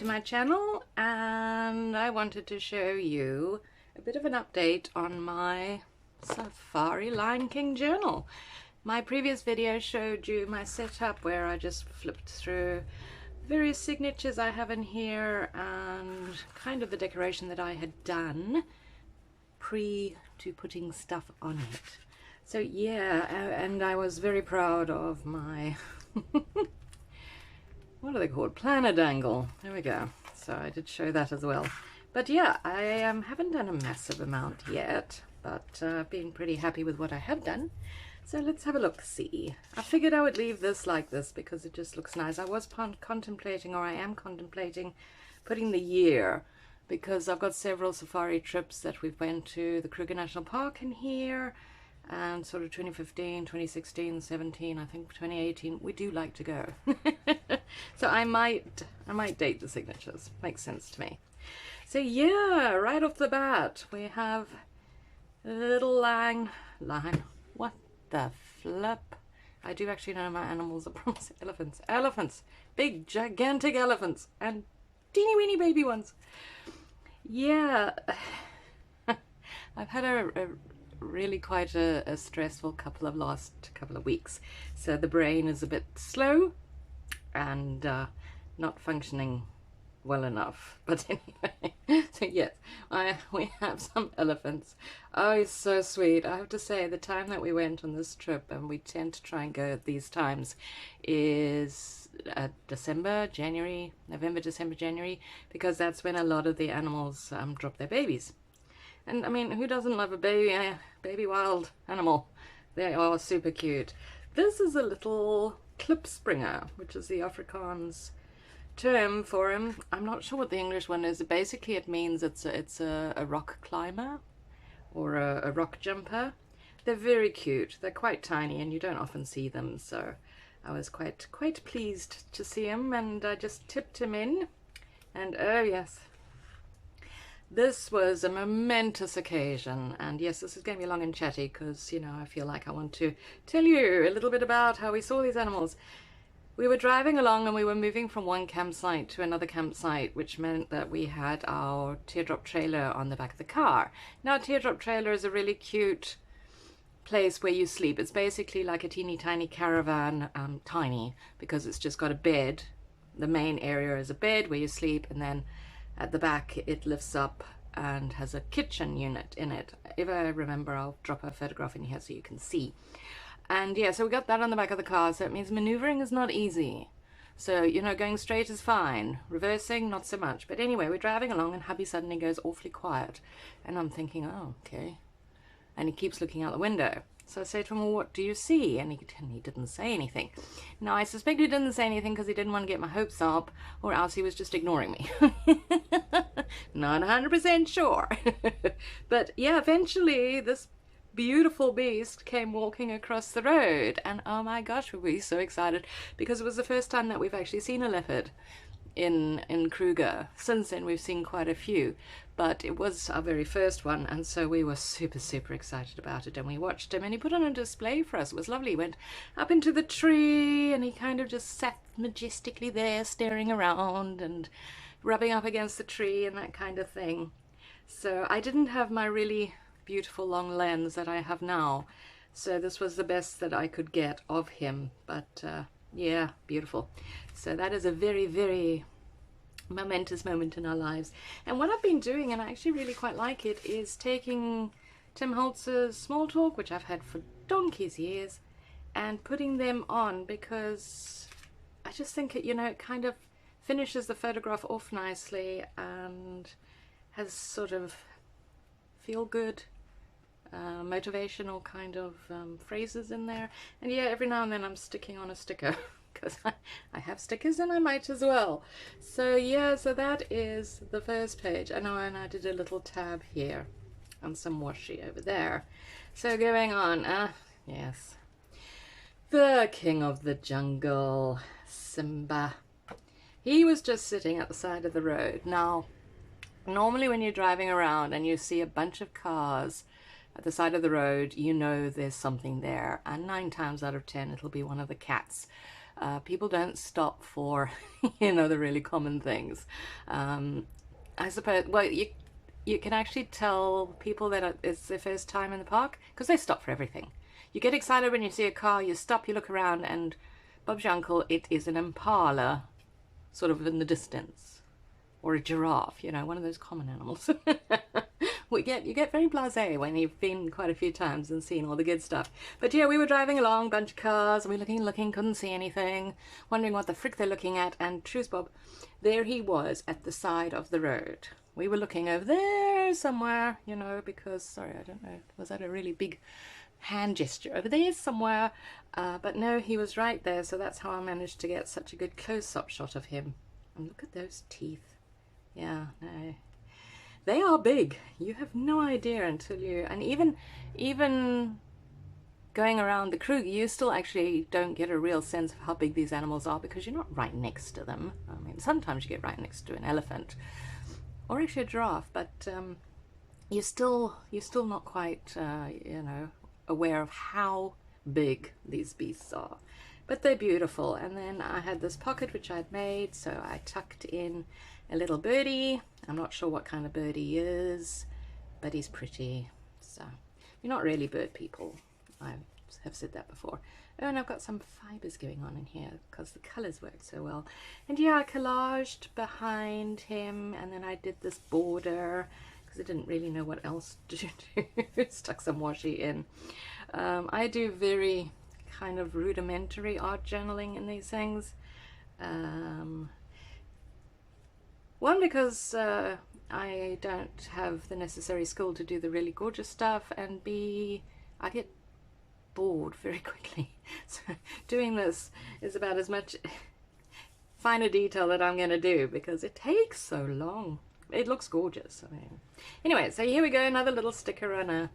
my channel, and I wanted to show you a bit of an update on my Safari Lion King journal. My previous video showed you my setup where I just flipped through various signatures I have in here and kind of the decoration that I had done pre to putting stuff on it. So yeah, and I was very proud of my what are they called? Planner dangle. There we go. So I did show that as well. But yeah, I haven't done a massive amount yet, but been pretty happy with what I have done. So let's have a look, see. I figured I would leave this like this because it just looks nice. I was contemplating, or I am contemplating, putting the year, because I've got several safari trips that we've went to the Kruger National Park in here, and sort of 2015, 2016, 17, I think 2018. We do like to go. So I might date the signatures. Makes sense to me. So yeah, right off the bat, we have a little line. What the flip? I do actually know my animals are promised. Elephants. Big, gigantic elephants. And teeny weeny baby ones. Yeah. I've had a really quite a stressful last couple of weeks. So the brain is a bit slow and not functioning well enough. But anyway, so yes, we have some elephants. Oh, it's so sweet. I have to say, the time that we went on this trip, and we tend to try and go at these times, is December, January, November, December, January, because that's when a lot of the animals drop their babies. And I mean, who doesn't love a baby wild animal? They are super cute. This is a little klipspringer, which is the Afrikaans term for him. I'm not sure what the English one is. Basically, it means it's a rock climber or a rock jumper. They're very cute. They're quite tiny, and you don't often see them. So I was quite pleased to see him, and I just tipped him in. And oh yes, this was a momentous occasion. And yes, this is going to be long and chatty because, you know, I feel like I want to tell you a little bit about how we saw these animals. We were driving along and we were moving from one campsite to another campsite, which meant that we had our teardrop trailer on the back of the car. Now, a teardrop trailer is a really cute place where you sleep. It's basically like a teeny tiny caravan, tiny because it's just got a bed. The main area is a bed where you sleep, and then at the back it lifts up and has a kitchen unit in it. If I remember, I'll drop a photograph in here so you can see. And yeah, so we got that on the back of the car, so it means maneuvering is not easy. So, you know, going straight is fine. Reversing, not so much. But anyway, we're driving along and hubby suddenly goes awfully quiet. And I'm thinking, oh, okay. And he keeps looking out the window. So I say to him, well, what do you see? And he didn't say anything. Now, I suspect he didn't say anything because he didn't want to get my hopes up, or else he was just ignoring me. Not 100% sure. But yeah, eventually this beautiful beast came walking across the road, and oh my gosh, we were so excited because it was the first time that we've actually seen a leopard in Kruger. Since then we've seen quite a few, but it was our very first one, and so we were super excited about it. And we watched him, and he put on a display for us. It was lovely. He went up into the tree and he kind of just sat majestically there staring around and rubbing up against the tree and that kind of thing. So I didn't have my really beautiful long lens that I have now, so this was the best that I could get of him. But yeah, beautiful. So that is a very momentous moment in our lives. And what I've been doing, and I actually really quite like it, is taking Tim Holtz's small talk, which I've had for donkey's years, and putting them on because I just think it, you know, it kind of finishes the photograph off nicely and has sort of feel good motivational kind of phrases in there. And yeah, every now and then I'm sticking on a sticker because I have stickers and I might as well. So yeah, so that is the first page. I know, and I did a little tab here and some washi over there. So going on, yes, the king of the jungle, Simba. He was just sitting at the side of the road. Now, normally when you're driving around and you see a bunch of cars at the side of the road, you know there's something there, and 9 times out of 10 it'll be one of the cats. People don't stop for, you know, the really common things. I suppose, well, you can actually tell people that it's their first time in the park because they stop for everything. You get excited when you see a car, you stop, you look around, and Bob's your uncle, it is an impala sort of in the distance, or a giraffe, you know, one of those common animals. You get very blasé when you've been quite a few times and seen all the good stuff. But yeah, we were driving along, bunch of cars, and we were looking, couldn't see anything, wondering what the frick they're looking at, and truth Bob, there he was at the side of the road. We were looking over there somewhere, you know, because, sorry, I don't know, was that a really big hand gesture? Over there somewhere, but no, he was right there, so that's how I managed to get such a good close-up shot of him. And look at those teeth. Yeah, no. They are big. You have no idea until you, and even going around the Kruger, you still actually don't get a real sense of how big these animals are because you're not right next to them. I mean, sometimes you get right next to an elephant or actually a giraffe, but you're still not quite, you know, aware of how big these beasts are. But they're beautiful. And then I had this pocket which I'd made, so I tucked in a little birdie. I'm not sure what kind of bird he is, but he's pretty. So you're not really bird people. I have said that before. Oh, and I've got some fibers going on in here because the colors work so well. And yeah, I collaged behind him, and then I did this border because I didn't really know what else to do. Stuck some washi in. I do very kind of rudimentary art journaling in these things. One, because I don't have the necessary skill to do the really gorgeous stuff, and B, I get bored very quickly. So doing this is about as much finer detail that I'm going to do because it takes so long. It looks gorgeous. I mean, anyway, so here we go, another little sticker on a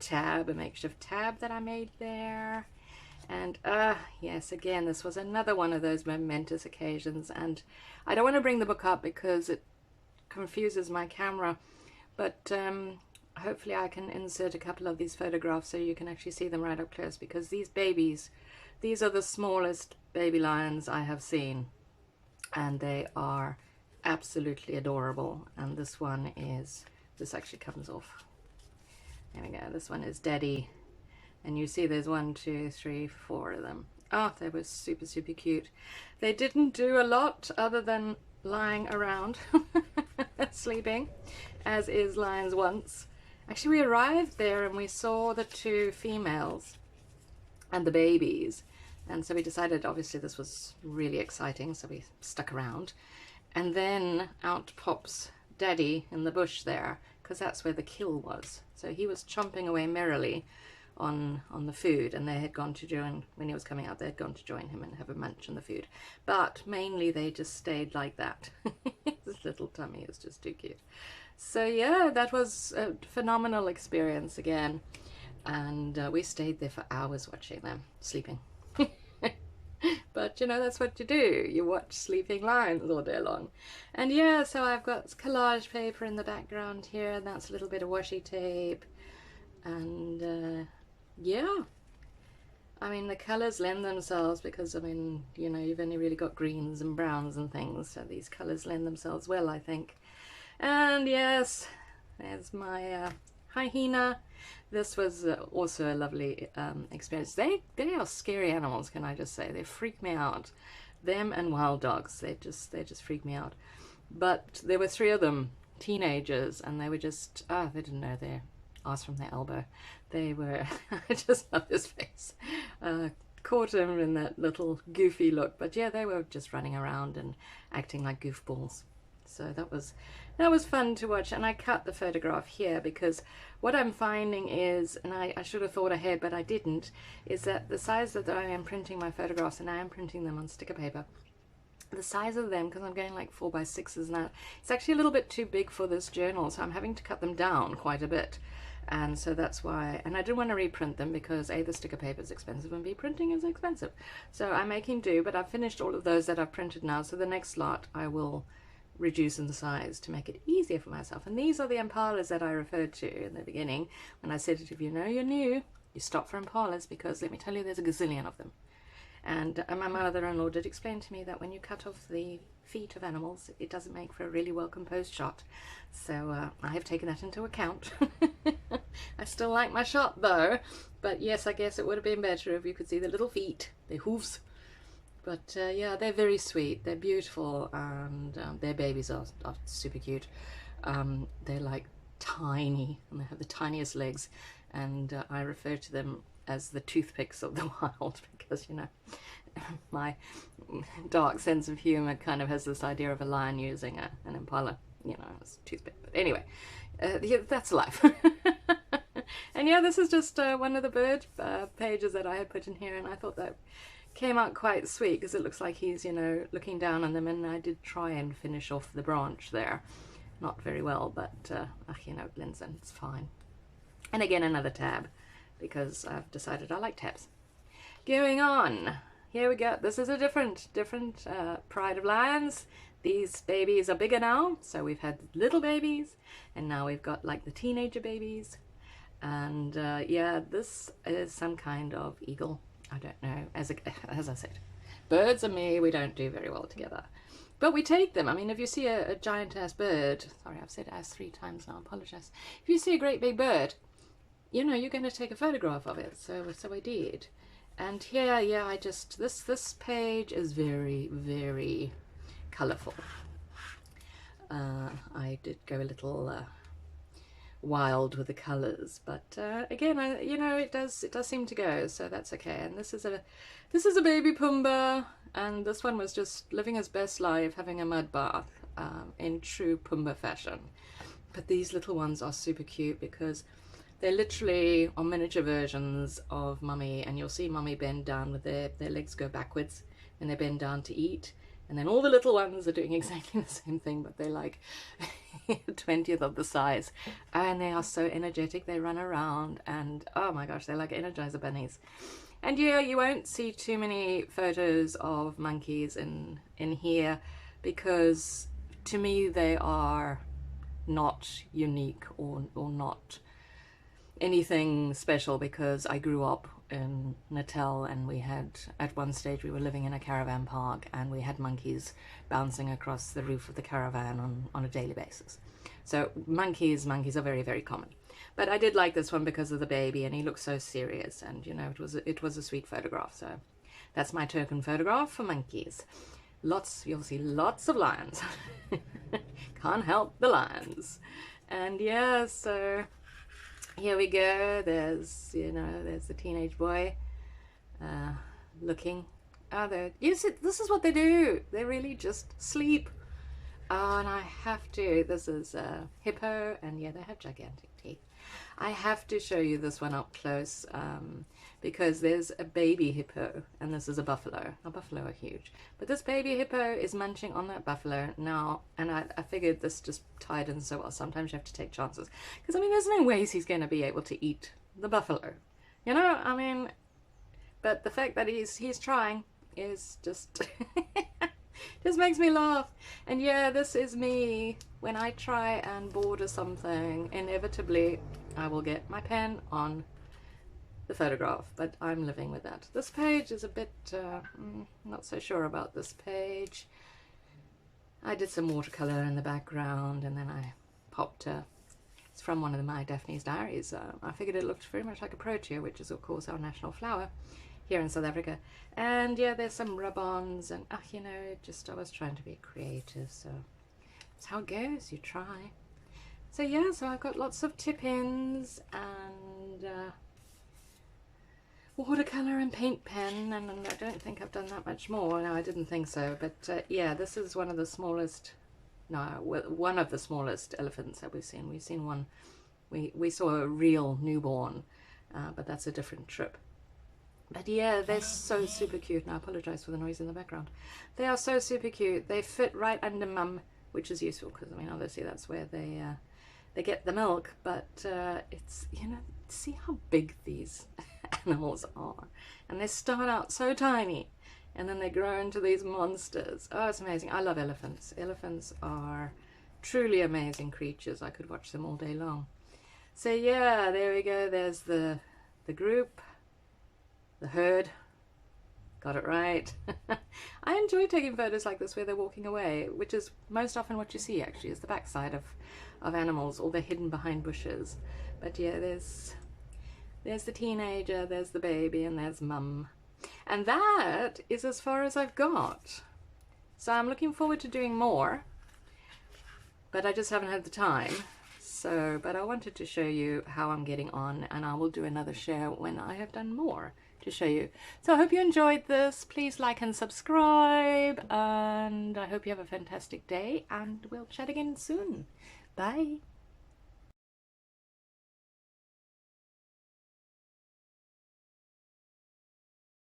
tab, a makeshift tab that I made there. And yes, again, this was another one of those momentous occasions, and I don't want to bring the book up because it confuses my camera, but hopefully I can insert a couple of these photographs so you can actually see them right up close, because these babies, these are the smallest baby lions I have seen, and they are absolutely adorable. And this one is, this actually comes off. There we go, this one is Daddy. And you see there's 1, 2, 3, 4 of them. Oh, they were super, super cute. They didn't do a lot other than lying around, sleeping, as is lions once. Actually, we arrived there and we saw the 2 females and the babies. And so we decided, obviously, this was really exciting, so we stuck around. And then out pops Daddy in the bush there, because that's where the kill was. So he was chomping away merrily on the food, and they had gone to join, when he was coming out, they had gone to join him and have a munch on the food. But mainly they just stayed like that. His little tummy is just too cute. So yeah, that was a phenomenal experience again, and we stayed there for hours watching them sleeping. But you know, that's what you do, you watch sleeping lions all day long. And yeah, so I've got collage paper in the background here, and that's a little bit of washi tape. And yeah, I mean, the colors lend themselves because, I mean, you know, you've only really got greens and browns and things, so these colors lend themselves well, I think. And yes, there's my hyena. This was also a lovely experience. They are scary animals, can I just say. They freak me out. Them and wild dogs, they just freak me out. But there were 3 of them, teenagers, and they were just, they didn't know their ass from their elbow. They were, I just love his face. Caught him in that little goofy look, but yeah, they were just running around and acting like goofballs. So that was fun to watch. And I cut the photograph here because what I'm finding is, and I should have thought ahead but I didn't, is that the size that I am printing my photographs, and I am printing them on sticker paper, the size of them, because I'm going like 4x6s now, it's actually a little bit too big for this journal, so I'm having to cut them down quite a bit. And so that's why, and I didn't want to reprint them because A, the sticker paper is expensive, and B, printing is expensive. So I'm making do, but I've finished all of those that I've printed now, so the next lot I will reduce in size to make it easier for myself. And these are the impalas that I referred to in the beginning when I said that if you know you're new, you stop for impalas, because let me tell you, there's a gazillion of them. And my mother-in-law did explain to me that when you cut off the feet of animals, it doesn't make for a really well composed shot. So I have taken that into account. I still like my shot though, but yes, I guess it would have been better if you could see the little feet, their hooves. But yeah, they're very sweet, they're beautiful, and their babies are super cute. They're like tiny, and they have the tiniest legs, and I refer to them as the toothpicks of the wild, because, you know, my dark sense of humor kind of has this idea of a lion using an impala, you know, as a toothpick. But anyway, yeah, that's life. And yeah, this is just one of the bird pages that I had put in here, and I thought that came out quite sweet, because it looks like he's, you know, looking down on them, and I did try and finish off the branch there. Not very well, but you know, it blends in, it's fine. And again, another tab, because I've decided I like tabs. Going on, here we go. This is a different Pride of Lions. These babies are bigger now, so we've had little babies, and now we've got like the teenager babies. And yeah, this is some kind of eagle. I don't know, as I said, birds and me, we don't do very well together. But we take them. I mean, if you see a giant-ass bird, sorry, I've said ass 3 times now, I apologize. If you see a great big bird, you know, you're going to take a photograph of it. So I did. And here, yeah, I just, this page is very, very colourful. I did go a little wild with the colours, but again, you know, it does seem to go, so that's okay. And this is a baby Pumbaa, and this one was just living his best life, having a mud bath in true Pumbaa fashion. But these little ones are super cute, because they literally are miniature versions of Mummy, and you'll see Mummy bend down with their legs go backwards when they bend down to eat. And then all the little ones are doing exactly the same thing, but they're like 20th of the size. And they are so energetic. They run around, and oh my gosh, they're like Energizer bunnies. And yeah, you won't see too many photos of monkeys in here, because to me they are not unique or not anything special, because I grew up in Natal, and we had, at one stage we were living in a caravan park, and we had monkeys bouncing across the roof of the caravan on a daily basis. So monkeys are very, very common. But I did like this one because of the baby, and he looks so serious, and you know, it was a sweet photograph. So that's my token photograph for monkeys. You'll see lots of lions. Can't help the lions. And yeah, so here we go. There's, you know, there's the teenage boy looking. This is what they do. They really just sleep. And I have to, this is a hippo, and yeah, they have gigantic teeth. I have to show you this one up close, because there's a baby hippo, and this is a buffalo. A buffalo are huge, but this baby hippo is munching on that buffalo now, and I figured this just tied in so well. Sometimes you have to take chances, because I mean, there's no ways he's going to be able to eat the buffalo, you know, I mean, but the fact that he's trying is just just makes me laugh. And yeah, this is me when I try and border something. Inevitably I will get my pen on the photograph, but I'm living with that. This page is a bit not so sure about this page. I did some watercolor in the background, and then I popped it's from one of my Daphne's diaries. I figured it looked very much like a protea, which is of course our national flower here in South Africa. And yeah, there's some rub-ons, and you know, I was trying to be creative, so that's how it goes, you try. So yeah, so I've got lots of tip-ins and watercolor and paint pen, and I don't think I've done that much more. No, I didn't think so, but yeah, this is one of the smallest, one of the smallest elephants that we've seen. We've seen one, we saw a real newborn, but that's a different trip. But yeah, they're so super cute, and I apologize for the noise in the background. They are so super cute. They fit right under Mum, which is useful, because I mean, obviously that's where they get the milk, but it's, you know, see how big these animals are, and they start out so tiny, and then they grow into these monsters. Oh, it's amazing. I love elephants. Elephants are truly amazing creatures. I could watch them all day long. So yeah, there we go. There's the group, the herd. Got it right. I enjoy taking photos like this where they're walking away, which is most often what you see actually, is the backside of animals, or they're hidden behind bushes. But yeah, there's the teenager, there's the baby, and there's mum. And that is as far as I've got. So I'm looking forward to doing more, but I just haven't had the time. So, but I wanted to show you how I'm getting on, and I will do another share when I have done more to show you. So I hope you enjoyed this. Please like and subscribe, and I hope you have a fantastic day, and we'll chat again soon. Bye.